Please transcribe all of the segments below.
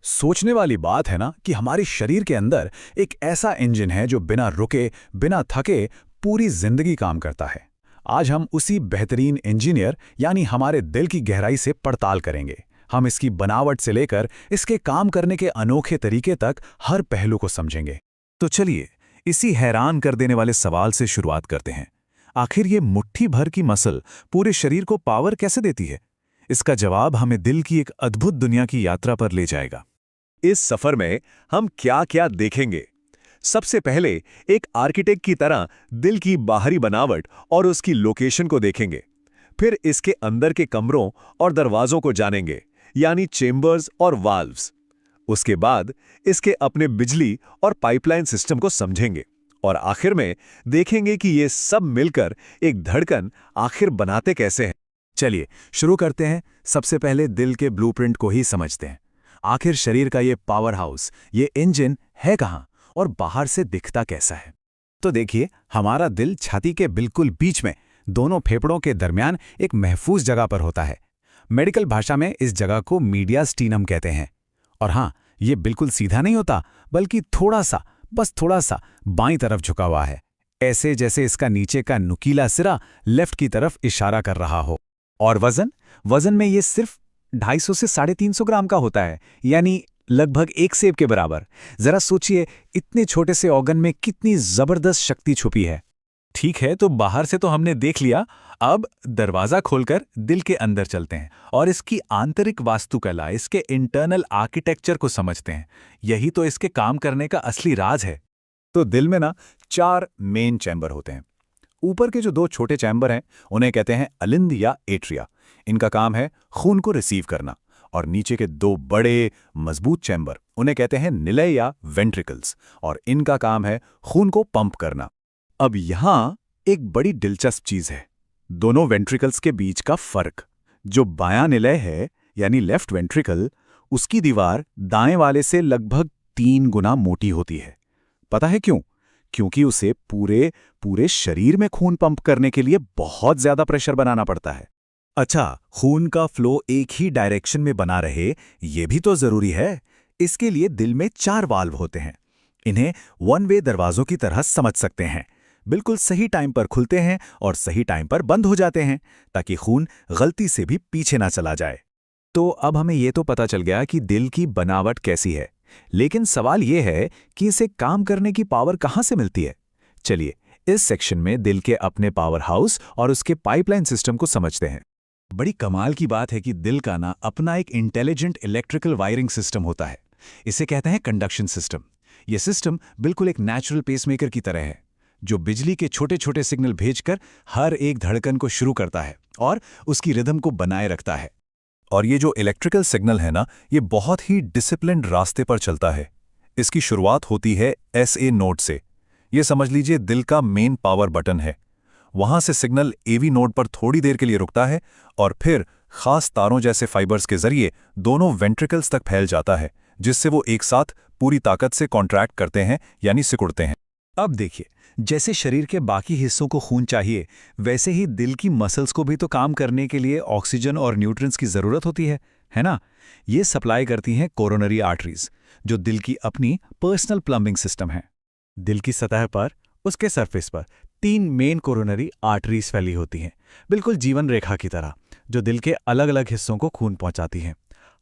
सोचने वाली बात है ना कि हमारे शरीर के अंदर एक ऐसा इंजन है जो बिना रुके, बिना थके पूरी जिंदगी काम करता है। आज हम उसी बेहतरीन इंजीनियर यानी हमारे दिल की गहराई से पड़ताल करेंगे। हम इसकी बनावट से लेकर इसके काम करने के अनोखे तरीके तक हर पहलू को समझेंगे। तो चलिए इसी हैरान कर देने वाले सवाल से शुरुआत करते हैं। आखिर ये मुट्ठी भर की मसल पूरे शरीर को पावर कैसे देती है? इसका जवाब हमें दिल की एक अद्भुत दुनिया की यात्रा पर ले जाएगा। इस सफर में हम क्या क्या देखेंगे? सबसे पहले एक आर्किटेक्ट की तरह दिल की बाहरी बनावट और उसकी लोकेशन को देखेंगे। फिर इसके अंदर के कमरों और दरवाजों को जानेंगे, यानी चेम्बर्स और वाल्व्स। उसके बाद इसके अपने बिजली और पाइपलाइन सिस्टम को समझेंगे और आखिर में देखेंगे कि ये सब मिलकर एक धड़कन आखिर बनाते कैसे हैं। चलिए शुरू करते हैं। सबसे पहले दिल के ब्लूप्रिंट को ही समझते हैं। आखिर शरीर का ये पावर हाउस, ये इंजन है कहाँ और बाहर से दिखता कैसा है? तो देखिए, हमारा दिल छाती के बिल्कुल बीच में, दोनों फेफड़ों के दरमियान एक महफूज जगह पर होता है। मेडिकल भाषा में इस जगह को मीडियास्टीनम कहते हैं। और हाँ, ये बिल्कुल सीधा नहीं होता, बल्कि थोड़ा सा, बस थोड़ा सा बाईं तरफ झुका हुआ है, ऐसे जैसे इसका नीचे का नुकीला सिरा लेफ्ट की तरफ इशारा कर रहा हो। और वजन में ये सिर्फ 250 से 350 ग्राम का होता है, यानी लगभग एक सेब के बराबर। जरा सोचिए, इतने छोटे से ऑर्गन में कितनी जबरदस्त शक्ति छुपी है। ठीक है, तो बाहर से तो हमने देख लिया। अब दरवाजा खोलकर दिल के अंदर चलते हैं और इसकी आंतरिक वास्तुकला, इसके इंटरनल आर्किटेक्चर को समझते हैं। यही तो इसके काम करने का असली राज है। तो दिल में ना 4 मेन चैम्बर होते हैं। ऊपर के जो 2 छोटे चैम्बर हैं उन्हें कहते हैं अलिंद या एट्रिया। इनका काम है खून को रिसीव करना। और नीचे के 2 बड़े मजबूत चैम्बर उन्हें कहते हैं निलय या वेंट्रिकल्स, और इनका काम है खून को पंप करना। अब यहां एक बड़ी दिलचस्प चीज है, दोनों वेंट्रिकल्स के बीच का फर्क। जो बायां निलय है यानी लेफ्ट वेंट्रिकल, उसकी दीवार दाएं वाले से लगभग 3 गुना मोटी होती है। पता है क्यों? क्योंकि उसे पूरे शरीर में खून पंप करने के लिए बहुत ज्यादा प्रेशर बनाना पड़ता है। अच्छा, खून का फ्लो एक ही डायरेक्शन में बना रहे, ये भी तो जरूरी है। इसके लिए दिल में 4 वाल्व होते हैं। इन्हें वन वे दरवाजों की तरह समझ सकते हैं। बिल्कुल सही टाइम पर खुलते हैं और सही टाइम पर बंद हो जाते हैं, ताकि खून गलती से भी पीछे ना चला जाए। तो अब हमें ये तो पता चल गया कि दिल की बनावट कैसी है, लेकिन सवाल ये है कि इसे काम करने की पावर कहाँ से मिलती है। चलिए इस सेक्शन में दिल के अपने पावर हाउस और उसके पाइपलाइन सिस्टम को समझते हैं। बड़ी कमाल की बात है कि दिल का ना अपना एक इंटेलिजेंट इलेक्ट्रिकल वायरिंग सिस्टम होता है। इसे कहते हैं कंडक्शन सिस्टम। यह सिस्टम बिल्कुल एक नेचुरल पेसमेकर की तरह है, जो बिजली के छोटे छोटे सिग्नल भेजकर हर एक धड़कन को शुरू करता है और उसकी रिदम को बनाए रखता है। और ये जो इलेक्ट्रिकल सिग्नल है ना, ये बहुत ही डिसिप्लिन्ड रास्ते पर चलता है। इसकी शुरुआत होती है SA नोड से। ये समझ लीजिए दिल का मेन पावर बटन है। वहां से सिग्नल AV नोड पर थोड़ी देर के लिए रुकता है और फिर खास तारों जैसे फाइबर्स के जरिए दोनों वेंट्रिकल्स तक फैल जाता है, जिससे वो एक साथ पूरी ताकत से कॉन्ट्रैक्ट करते हैं यानी सिकुड़ते हैं। अब देखिए, जैसे शरीर के बाकी हिस्सों को खून चाहिए, वैसे ही दिल की मसल्स को भी तो काम करने के लिए ऑक्सीजन और न्यूट्रिएंट्स की जरूरत होती है ना? ये सप्लाई करती हैं कोरोनरी आर्टरीज, जो दिल की अपनी पर्सनल प्लम्बिंग सिस्टम है। दिल की सतह पर, उसके सरफेस पर 3 मेन कोरोनरी आर्टरीज फैली होती हैं, बिल्कुल जीवन रेखा की तरह, जो दिल के अलग अलग हिस्सों को खून पहुंचाती हैं।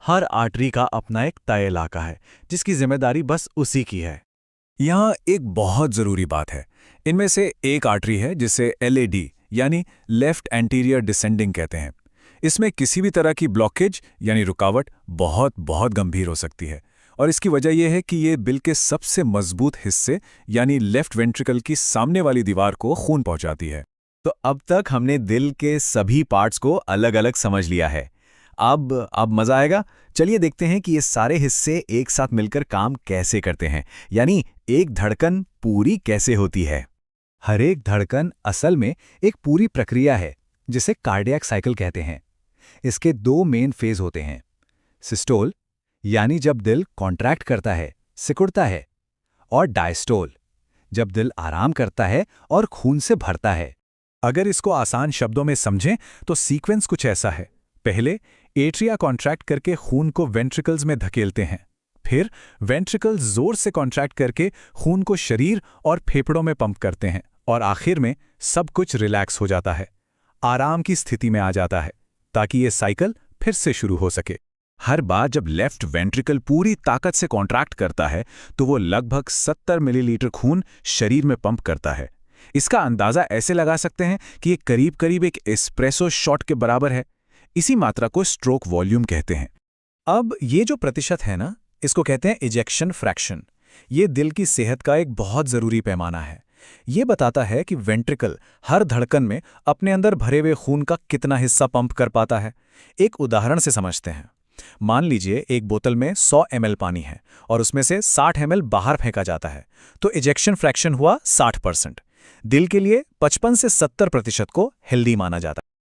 हर आर्टरी का अपना एक तय इलाका है, जिसकी जिम्मेदारी बस उसी की है। यहाँ एक बहुत जरूरी बात है। इनमें से एक आर्टरी है जिसे LAD यानी लेफ्ट एंटीरियर डिसेंडिंग कहते हैं। इसमें किसी भी तरह की ब्लॉकेज यानी रुकावट बहुत गंभीर हो सकती है, और इसकी वजह यह है कि ये दिल के सबसे मजबूत हिस्से यानी लेफ्ट वेंट्रिकल की सामने वाली दीवार को खून पहुंचाती है। तो अब तक हमने दिल के सभी पार्ट्स को अलग अलग समझ लिया है। अब मजा आएगा। चलिए देखते हैं कि ये सारे हिस्से एक साथ मिलकर काम कैसे करते हैं, यानी एक धड़कन पूरी कैसे होती है। हर एक धड़कन असल में एक पूरी प्रक्रिया है, जिसे कार्डियक साइकिल कहते हैं। इसके 2 मेन फेज होते हैं। सिस्टोल यानी जब दिल कॉन्ट्रैक्ट करता है, सिकुड़ता है, और डायस्टोल जब दिल आराम करता है और खून से भरता है। अगर इसको आसान शब्दों में समझें तो सीक्वेंस कुछ ऐसा है। पहले एट्रिया कॉन्ट्रैक्ट करके खून को वेंट्रिकल्स में धकेलते हैं, फिर वेंट्रिकल जोर से कॉन्ट्रैक्ट करके खून को शरीर और फेफड़ों में पंप करते हैं और आखिर में सब कुछ रिलैक्स हो जाता है, आराम की स्थिति में आ जाता है, ताकि ये साइकिल फिर से शुरू हो सके। हर बार जब लेफ्ट वेंट्रिकल पूरी ताकत से कॉन्ट्रैक्ट करता है तो वो लगभग 70 मिलीलीटर खून शरीर में पंप करता है। इसका अंदाजा ऐसे लगा सकते हैं कि ये करीब करीब एक एस्प्रेसो शॉट के बराबर है। इसी मात्रा को स्ट्रोक वॉल्यूम कहते हैं। अब ये जो प्रतिशत है ना, इसको कहते हैं इजेक्शन फ्रैक्शन। ये दिल की सेहत का एक बहुत ज़रूरी पैमाना है। ये बताता है कि वेंट्रिकल हर धड़कन में अपने अंदर भरे हुए खून का कितना हिस्सा पंप कर पाता है। एक उदाहरण से समझते हैं। मान लीजिए एक बोतल में 100 ml पानी है और उसमें से 60 ml बाहर फेंका जाता है, तो इजेक्शन फ्रैक्शन हुआ 60%। दिल के लिए 55 से 70% को हेल्दी माना जाता है।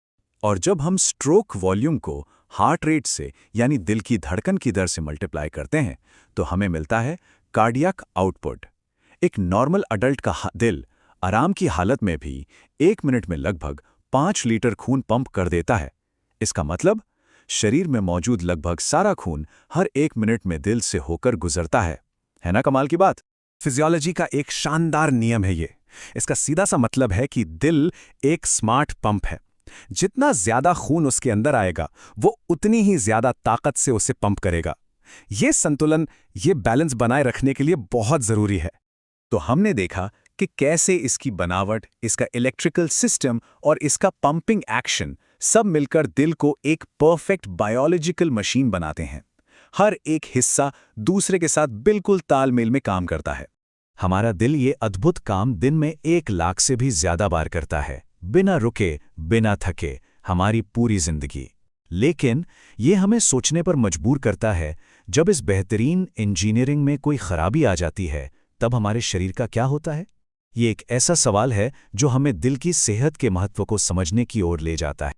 और जब हम स्ट्रोक वॉल्यूम को हार्ट रेट से यानी दिल की धड़कन की दर से मल्टीप्लाई करते हैं तो हमें मिलता है कार्डियक आउटपुट। एक नॉर्मल अडल्ट का दिल आराम की हालत में भी 1 मिनट में लगभग 5 लीटर खून पंप कर देता है। इसका मतलब शरीर में मौजूद लगभग सारा खून हर 1 मिनट में दिल से होकर गुजरता है ना कमाल की बात। फिजियोलॉजी का एक शानदार नियम है ये। इसका सीधा सा मतलब है कि दिल एक स्मार्ट पंप है। जितना ज्यादा खून उसके अंदर आएगा वो उतनी ही ज्यादा ताकत से उसे पंप करेगा। ये संतुलन, ये बैलेंस बनाए रखने के लिए बहुत जरूरी है। तो हमने देखा कि कैसे इसकी बनावट, इसका इलेक्ट्रिकल सिस्टम और इसका पंपिंग एक्शन सब मिलकर दिल को एक परफेक्ट बायोलॉजिकल मशीन बनाते हैं। हर एक हिस्सा दूसरे के साथ बिल्कुल तालमेल में काम करता है। हमारा दिल ये अद्भुत काम दिन में 1 लाख से भी ज्यादा बार करता है, बिना रुके, बिना थके, हमारी पूरी जिंदगी। लेकिन ये हमें सोचने पर मजबूर करता है, जब इस बेहतरीन इंजीनियरिंग में कोई खराबी आ जाती है तब हमारे शरीर का क्या होता है? ये एक ऐसा सवाल है जो हमें दिल की सेहत के महत्व को समझने की ओर ले जाता है।